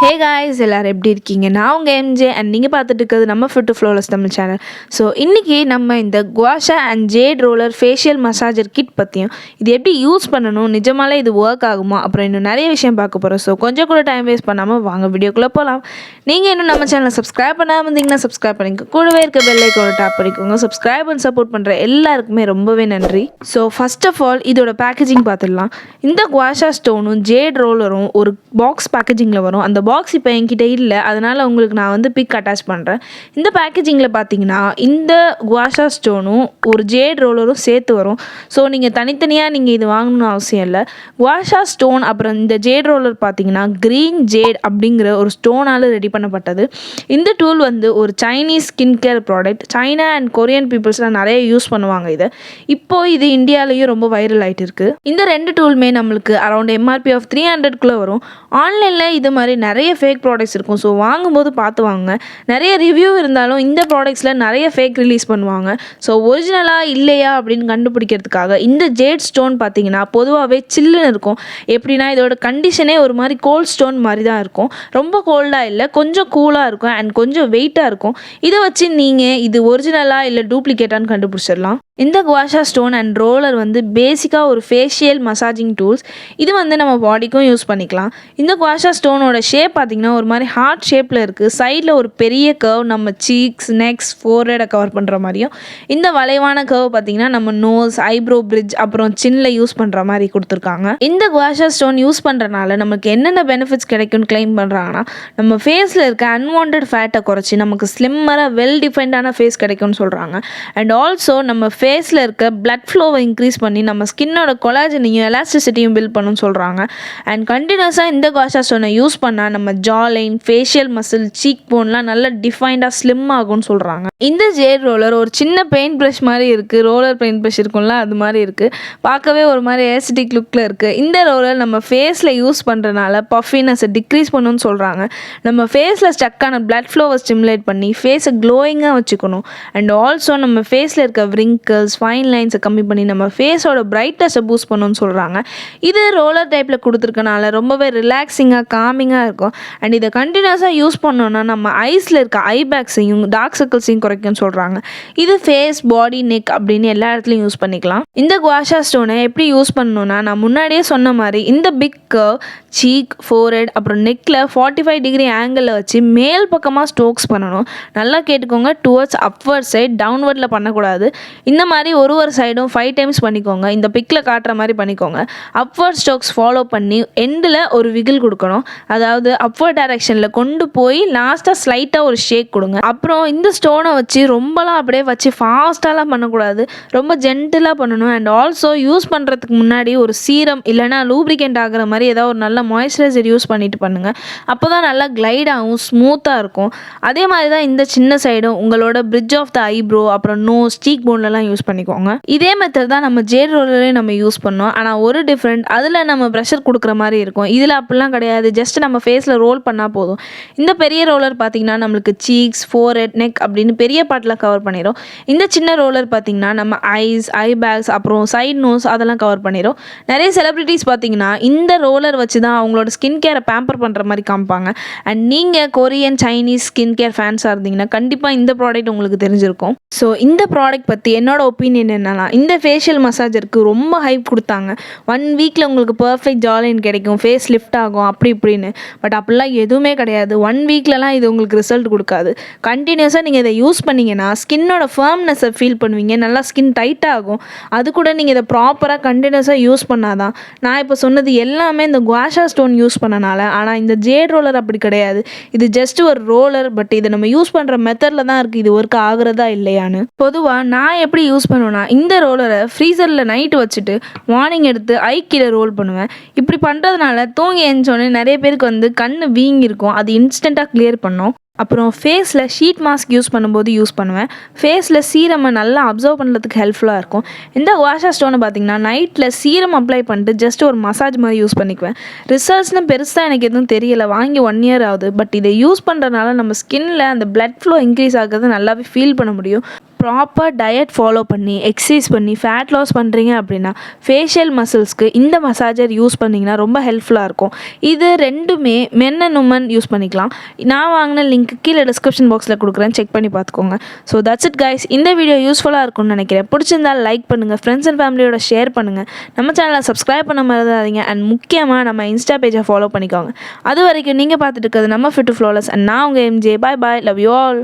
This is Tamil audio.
ஹே காய்ஸ் எல்லாரும் எப்படி இருக்கீங்க? நான் உங்கள் எம்ஜே அண்ட் நீங்கள் பார்த்துட்டு இருக்கிறது நம்ம fit to flawless Tamil channel. So இன்றைக்கி நம்ம இந்த gua sha and jade roller facial massager kit பற்றியும் இது எப்படி யூஸ் பண்ணணும், நிஜமாலே இது ஒர்க் ஆகுமா, அப்புறம் இன்னும் நிறைய விஷயம் பார்க்க போகிறோம். ஸோ கொஞ்சம் கூட டைம் வேஸ்ட் பண்ணாமல் வாங்க வீடியோக்குள்ளே போகலாம். நீங்கள் இன்னும் நம்ம சேனலை சப்ஸ்கிரைப் பண்ணாமல் இருந்தீங்கன்னா சப்ஸ்கிரைப் பண்ணிக்கோ, கூடவே இருக்க பெல் ஐக்கானை டேப் பண்ணிக்கோங்க. சப்ஸ்கிரைப் அண்ட் சப்போர்ட் பண்ணுற எல்லாருக்குமே ரொம்பவே நன்றி. ஸோ ஃபர்ஸ்ட் ஆஃப் ஆல் இதோட பேக்கேஜிங் பார்த்துடலாம். இந்த குவாஷா ஸ்டோனும் ஜேட் ரோலரும் ஒரு பாக்ஸ் பேக்கேஜிங்கில் வரும். அந்த பாக்ஸ் இப்போ என்கிட்ட இல்லை, அதனால் உங்களுக்கு நான் வந்து பிக் அட்டாச் பண்ணுறேன். இந்த பேக்கேஜிங்கில் பார்த்தீங்கன்னா இந்த குவாஷா ஸ்டோனும் ஒரு ஜேட் ரோலரும் சேர்த்து வரும். ஸோ நீங்கள் தனித்தனியாக நீங்கள் இது வாங்கணும்னு அவசியம் இல்லை. குவாஷா ஸ்டோன் அப்புறம் இந்த ஜேட் ரோலர் பார்த்தீங்கன்னா க்ரீன் ஜேட் அப்படிங்கிற ஒரு ஸ்டோனால் ரெடி பண்ணப்பட்டது. இந்த டூல் வந்து ஒரு Chinese skin care product. China and Korean பீப்புள்ஸ்லாம் நிறைய யூஸ் பண்ணுவாங்க இதை. இப்போது இது இந்தியாவிலையும் ரொம்ப வைரல் ஆகிட்டு இருக்குது. இந்த ரெண்டு டூலுமே நம்மளுக்கு அரௌண்ட் எம்ஆர்பி ஆஃப் 300 வரும். ஆன்லைனில் இது மாதிரி நிறைய ஃபேக் ப்ராடக்ட்ஸ் இருக்கும். ஸோ வாங்கும்போது பார்த்து வாங்க. நிறைய ரிவ்யூ இருந்தாலும் இந்த ப்ராடக்ட்ஸில் நிறைய ஃபேக் ரிலீஸ் பண்ணுவாங்க. ஸோ ஒரிஜினலாக இல்லையா அப்படின்னு கண்டுபிடிக்கிறதுக்காக இந்த ஜேட் ஸ்டோன் பார்த்தீங்கன்னா பொதுவாகவே சில்லுன்னு இருக்கும். எப்படின்னா இதோட கண்டிஷனே ஒரு மாதிரி கோல்ட் ஸ்டோன் மாதிரி தான் இருக்கும். ரொம்ப கோல்டாக இல்லை, கொஞ்சம் கூலாக இருக்கும் அண்ட் கொஞ்சம் வெயிட்டாக இருக்கும். இதை வச்சு நீங்கள் இது ஒரிஜினலாக இல்லை டூப்ளிகேட்டான்னு கண்டுபிடிச்சிடலாம். இந்த குவாஷா ஸ்டோன் அண்ட் ரோலர் வந்து பேசிக்காக ஒரு ஃபேஷியல் மசாஜிங் டூல்ஸ். இது வந்து நம்ம பாடிக்கும் யூஸ் பண்ணிக்கலாம். இந்த குவாஷா ஸ்டோனோட ஷேப் பார்த்திங்கன்னா ஒரு மாதிரி ஹார்ட் ஷேப்பில் இருக்குது. சைடில் ஒரு பெரிய கர்வ் நம்ம சீக்ஸ், நெக்ஸ், ஃபோர்ஹெடை கவர் பண்ணுற மாதிரியும், இந்த வளைவான கர்வ் பார்த்திங்கன்னா நம்ம நோஸ், ஐப்ரோ பிரிட்ஜ் அப்புறம் சின்னில் யூஸ் பண்ணுற மாதிரி கொடுத்துருக்காங்க. இந்த குவாஷா ஸ்டோன் யூஸ் பண்ணுறனால நமக்கு என்னென்ன பெனிஃபிட்ஸ் கிடைக்கும்னு கிளைம் பண்ணுறாங்கன்னா, நம்ம ஃபேஸில் இருக்க அன்வான்ட் ஃபேட்டை குறைச்சி நமக்கு ஸ்லிம்மராக வெல் டிஃபைன்டான ஃபேஸ் கிடைக்கும்னு சொல்கிறாங்க. அண்ட் ஆல்சோ நம்ம ஃபேஸில் இருக்க பிளட் ஃப்ளோவை இன்க்ரீஸ் பண்ணி நம்ம ஸ்கின்னோட கொலாஜனையும் எலாஸ்டிசிட்டியும் பில்ட் பண்ணணும்னு சொல்கிறாங்க. அண்ட் கண்டினியூஸாக இந்த குவாஷா ஸ்டோனை யூஸ் பண்ணால் நம்ம ஜா லைன், ஃபேஷியல் மசில், சீக் போன்லாம் நல்லா டிஃபைன்டாக ஸ்லிம் ஆகும்னு சொல்கிறாங்க. இந்த ஜேட் ரோலர் ஒரு சின்ன பெயிண்ட் ப்ரஷ் மாதிரி இருக்குது. ரோலர் பெயிண்ட் ப்ரஷ் இருக்கும்ல, அது மாதிரி இருக்குது. பார்க்கவே ஒரு மாதிரி ஏஸ்தட்டிக் லுக்கில் இருக்குது. இந்த ரோலர் நம்ம ஃபேஸில் யூஸ் பண்ணுறனால பஃபினஸை டிக்ரீஸ் பண்ணணும்னு சொல்கிறாங்க. நம்ம ஃபேஸில் ஸ்டக்கான பிளட் ஃப்ளோவை ஸ்டிமுலேட் பண்ணி ஃபேஸை க்ளோயிங்காக வச்சுக்கணும். அண்ட் ஆல்சோ நம்ம ஃபேஸில் இருக்க விரிங்கிள்ஸ், ஃபைன் லைன்ஸை கம்மி பண்ணி நம்ம ஃபேஸோட பிரைட்னஸை பூஸ்ட் பண்ணணும்னு சொல்கிறாங்க. இது ரோலர் டைப்பில் கொடுத்துருக்கனால ரொம்பவே ரிலாக்ஸிங்காக, காமிங்காக இருக்கும். அண்ட் இதை கண்டினியூஸாக யூஸ் பண்ணோன்னா நம்ம ஐஸில் இருக்க ஐ பேக்ஸையும் டார்க் சர்க்கிள்ஸையும் குறைக்கும்னு சொல்கிறாங்க. இது ஃபேஸ், பாடி, நெக் அப்படின்னு எல்லா இடத்துலையும் யூஸ் பண்ணிக்கலாம். இந்த குவாஷா ஸ்டோனை எப்படி யூஸ் பண்ணணும்னா, நான் முன்னாடியே சொன்ன மாதிரி இந்த பிக் கர்வ், சீக், ஃபோர்ஹெட் அப்புறம் நெக்கில் 45 டிகிரி ஆங்கிளில் வச்சு மேல் பக்கமாக ஸ்ட்ரோக்ஸ் பண்ணணும். நல்லா கேட்டுக்கோங்க, டுவர்ட்ஸ் அப்வர்ட் சைட், டவுன்வர்டில் பண்ணக்கூடாது. இந்த மாதிரி ஒரு சைடும் 5 டைம்ஸ் பண்ணிக்கோங்க. இந்த பிக்கில் காட்டுற மாதிரி பண்ணிக்கோங்க. அப்வர்ட் ஸ்ட்ரோக்ஸ் ஃபாலோ பண்ணி எண்டில் ஒரு விகில் கொடுக்கணும். அதாவது அப்வர்ட் டைரக்ஷனில் கொண்டு போய் லாஸ்ட்டாக ஸ்லைட்டாக ஒரு ஷேக் கொடுங்க. அப்புறம் இந்த ஸ்டோனை வச்சு ரொம்பலாம் அப்படியே வச்சு ஃபாஸ்ட்டாலாம் பண்ணக்கூடாது, ரொம்ப ஜென்டிலாக பண்ணணும். அண்ட் ஆல்சோ யூஸ் பண்ணுறதுக்கு முன்னாடி ஒரு சீரம் இல்லைனா லூப்ரிகேண்ட் ஆகிற மாதிரி ஏதாவது ஒரு நல்ல மாய்ஸ்சரைசர் யூஸ் பண்ணிட்டு பண்ணுங்கள். அப்போ தான் நல்லா கிளைடாகவும் ஸ்மூத்தாக இருக்கும். அதே மாதிரி தான் இந்த சின்ன சைடும் உங்களோட பிரிட்ஜ் ஆஃப் த ஐப்ரோ அப்புறம் நோஸ், சீக் போன்லலாம் யூஸ் பண்ணிக்கோங்க. இதே மெத்தட் தான் நம்ம ஜேட் ரோலரையும் நம்ம யூஸ் பண்ணோம். ஆனால் ஒரு டிஃப்ரெண்ட், அதில் நம்ம ப்ரெஷர் கொடுக்குற மாதிரி இருக்கும். இதில் அப்படிலாம் கிடையாது, ஜஸ்ட் நம்ம ஃபேஸில் ரோல் பண்ணால் போதும். இந்த பெரிய ரோலர் பார்த்திங்கன்னா நம்மளுக்கு சீக்ஸ், ஃபோர்ஹெட், நெக் அப்படின்னு பெரிய பார்ட்டில் கவர் பண்ணிடும். இந்த சின்ன ரோலர் பார்த்திங்கன்னா நம்ம ஐஸ், ஐ பேக்ஸ் அப்புறம் சைட் நோஸ் அதெல்லாம் கவர் பண்ணிடும். நிறைய செலிப்ரிட்டிஸ் பார்த்திங்கன்னா இந்த ரோலர் வச்சு தான் அவங்களோட ஸ்கின் கேரை பேம்பர் பண்ணுற மாதிரி காமிப்பாங்க. அண்ட் நீங்கள் கொரியன், சைனீஸ் ஸ்கின் கேர் ஃபேன்ஸாக இருந்தீங்கன்னா கண்டிப்பாக இந்த ப்ராடக்ட் உங்களுக்கு தெரிஞ்சிருக்கும். ஸோ இந்த ப்ராடக்ட் பற்றி என்னோட ஒப்பீனியன் என்னன்னா, இந்த ஃபேஷியல் மசாஜருக்கு ரொம்ப ஹைப் கொடுத்தாங்க. 1 வீக்கில் உங்களுக்கு பர்ஃபெக்ட் ஜாலைன் கிடைக்கும், ஃபேஸ் லிஃப்ட் ஆகும் அப்படி இப்படின்னு. பட் அப்படிலாம் எதுவுமே கிடையாது. 1 வீக்லலாம் இது உங்களுக்கு ரிசல்ட் கொடுக்காது. கண்டினியூஸாக நீங்கள் இதை யூஸ் பண்ணிங்கன்னா ஸ்கின்னோட ஃபர்ம்னஸை ஃபீல் பண்ணுவீங்க, நல்லா ஸ்கின் டைட்டாக ஆகும். அது கூட நீங்கள் இதை ப்ராப்பராக கண்டினியூஸாக யூஸ் பண்ணாதான். நான் இப்போ சொன்னது எல்லாமே இந்த குவாஷா ஸ்டோன் யூஸ் பண்ணனால. ஆனால் இந்த ஜேட் ரோலர் அப்படி கிடையாது. இது ஜஸ்ட் ஒரு ரோலர், பட் இதை நம்ம யூஸ் பண்ணுற மெத்தடில் தான் இருக்குது இது ஒர்க் ஆகுறதா இல்லையான்னு. பொதுவாக நான் எப்படி யூஸ் பண்ணுவேன்னா, இந்த ரோலரை ஃப்ரீசரில் நைட்டு வச்சுட்டு மார்னிங் எடுத்து ஐக்கில் ரோல் பண்ணுவேன். இப்படி பண்ணுறதுனால தூங்கி எழுந்தோடனே நிறைய பேருக்கு வந்து கண் வீங்கியிருக்கும், அது இன்ஸ்டண்ட்டாக கிளியர் பண்ணோம். அப்புறம் ஃபேஸில் ஷீட் மாஸ்க் யூஸ் பண்ணும்போது யூஸ் பண்ணுவேன். ஃபேஸில் சீரமை நல்லா அப்சர்வ் பண்ணுறதுக்கு ஹெல்ப்ஃபுல்லாக இருக்கும். இந்த குவாஷா ஸ்டோனை பார்த்திங்கன்னா நைட்டில் சீரம் அப்ளை பண்ணிட்டு ஜஸ்ட் ஒரு மசாஜ் மாதிரி யூஸ் பண்ணிக்குவேன். ரிசல்ட்ஸ்னு பெருசாக எனக்கு எதுவும் தெரியலை, வாங்கி 1 இயர் ஆகுது. பட் இதை யூஸ் பண்ணுறதுனால நம்ம ஸ்கின்னில் அந்த பிளட் ஃப்ளோ இன்க்ரீஸ் ஆகிறது நல்லாவே ஃபீல் பண்ண முடியும். ப்ராப்பர் டயட் ஃபாலோ பண்ணி எக்ஸசைஸ் பண்ணி ஃபேட் லாஸ் பண்ணுறீங்க அப்படின்னா ஃபேஷியல் மசில்ஸ்க்கு இந்த மசாஜர் யூஸ் பண்ணிங்கன்னா ரொம்ப ஹெல்ப்ஃபுல்லாக இருக்கும். இது ரெண்டுமே மென் அண்ட் உமன் யூஸ் பண்ணிக்கலாம். நான் வாங்கின லிங்க் கீழே டிஸ்கிரிப்ஷன் பாக்ஸில் கொடுக்குறேன், செக் பண்ணி பார்த்துக்கோங்க. So that's it guys. இந்த வீடியோ யூஸ்ஃபுல்லாக இருக்கும்னு நினைக்கிறேன். பிடிச்சிருந்தால் லைக் பண்ணுங்கள், ஃப்ரெண்ட்ஸ் அண்ட் ஃபேமிலியோட ஷேர் பண்ணுங்கள், நம்ம சேனலை சப்ஸ்கிரைப் பண்ண மறந்துடாதீங்க. அண்ட் முக்கியமாக நம்ம இன்ஸ்டா பேஜை ஃபாலோ பண்ணிக்கோங்க. அது வரைக்கும் நீங்கள் பார்த்துட்டு இருக்கிறது நம்ம ஃபிட் டு ஃப்ளாலெஸ் அண்ட் நான் உங்கள் MJ. Bye bye, love you all.